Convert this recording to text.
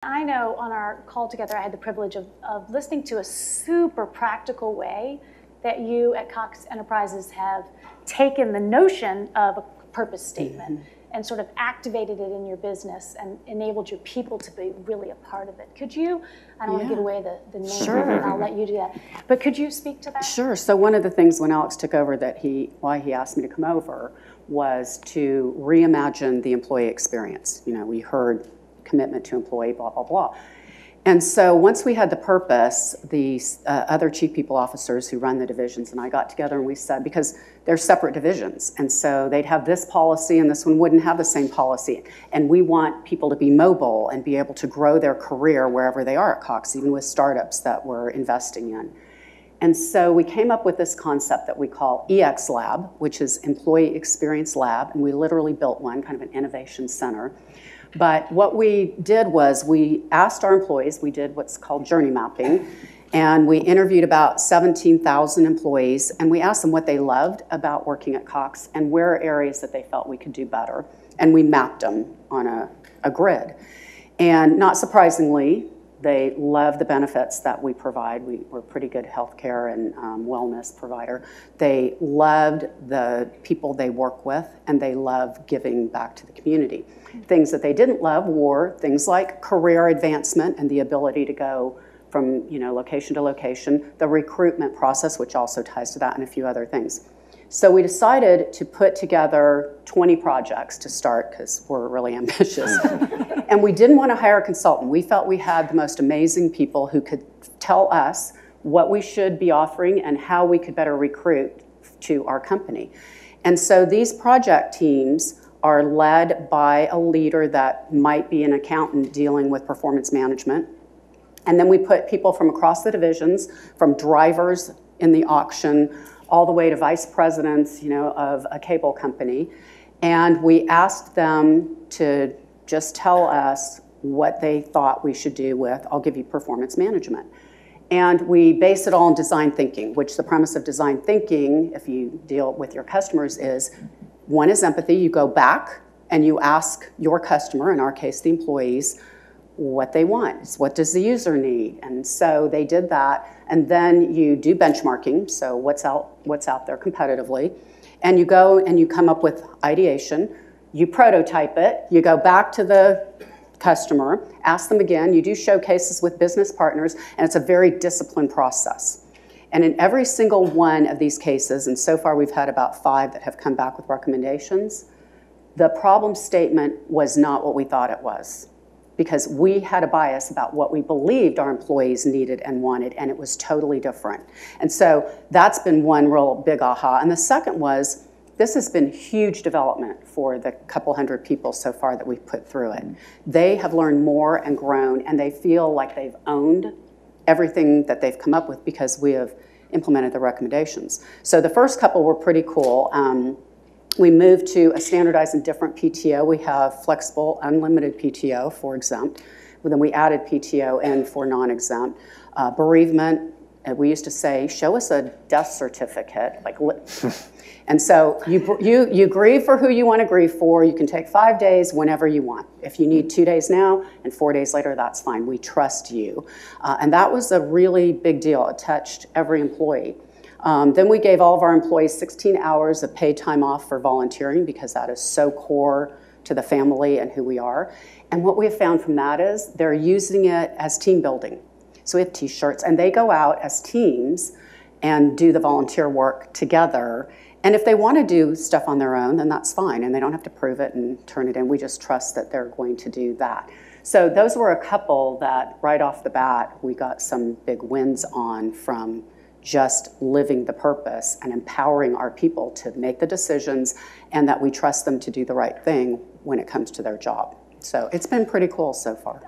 I know on our call together, I had the privilege of listening to a super practical way that you at Cox Enterprises have taken the notion of a purpose statement and sort of activated it in your business and enabled your people to be really a part of it. Could you, I don't want to give away the name, Sure. I'll let you do that, but could you speak to that? Sure. So one of the things when Alex took over why he asked me to come over was to reimagine the employee experience. You know, we heard commitment to employee, blah, blah, blah. And so once we had the purpose, the other chief people officers who run the divisions and I got together and we said, because they're separate divisions, and so they'd have this policy and this one wouldn't have the same policy. And we want people to be mobile and be able to grow their career wherever they are at Cox, even with startups that we're investing in. And so we came up with this concept that we call EXLab, which is Employee Experience Lab, and we literally built one, kind of an innovation center. But what we did was we asked our employees, we did what's called journey mapping, and we interviewed about 17,000 employees, and we asked them what they loved about working at Cox and where are areas that they felt we could do better. And we mapped them on a grid. And not surprisingly, they love the benefits that we provide. We're a pretty good healthcare and wellness provider. They loved the people they work with, and they love giving back to the community. Things that they didn't love were things like career advancement and the ability to go from location to location, the recruitment process, which also ties to that, and a few other things. So we decided to put together 20 projects to start because we're really ambitious. And we didn't want to hire a consultant. We felt we had the most amazing people who could tell us what we should be offering and how we could better recruit to our company. And so these project teams are led by a leader that might be an accountant dealing with performance management. And then we put people from across the divisions, from drivers in the auction, all the way to vice presidents, of a cable company. And we asked them to just tell us what they thought we should do with, I'll give you performance management. And we base it all on design thinking, which the premise of design thinking, if you deal with your customers, is one is empathy. You go back and you ask your customer, in our case, the employees, what they want. It's what does the user need? And so they did that. And then you do benchmarking, so what's out there competitively. And you go and you come up with ideation. You prototype it. You go back to the customer, ask them again. You do showcases with business partners, and it's a very disciplined process. And in every single one of these cases, and so far we've had about 5 that have come back with recommendations, the problem statement was not what we thought it was, because we had a bias about what we believed our employees needed and wanted, and it was totally different. And so that's been one real big aha. And the second was, this has been huge development for the couple hundred people so far that we've put through it. They have learned more and grown, and they feel like they've owned everything that they've come up with because we have implemented the recommendations. So the first couple were pretty cool. We moved to a standardized and different PTO. We have flexible, unlimited PTO for exempt. Then we added PTO in for non-exempt. Bereavement, we used to say, show us a death certificate. And so you grieve for who you want to grieve for. You can take 5 days whenever you want. If you need 2 days now and 4 days later, that's fine. We trust you. And that was a really big deal. It touched every employee. Then we gave all of our employees 16 hours of paid time off for volunteering because that is so core to the family and who we are. And what we have found from that is they're using it as team building. So we have t-shirts, and they go out as teams and do the volunteer work together. And if they want to do stuff on their own, then that's fine, and they don't have to prove it and turn it in. We just trust that they're going to do that. So those were a couple that right off the bat we got some big wins on from just living the purpose and empowering our people to make the decisions and that we trust them to do the right thing when it comes to their job. So it's been pretty cool so far.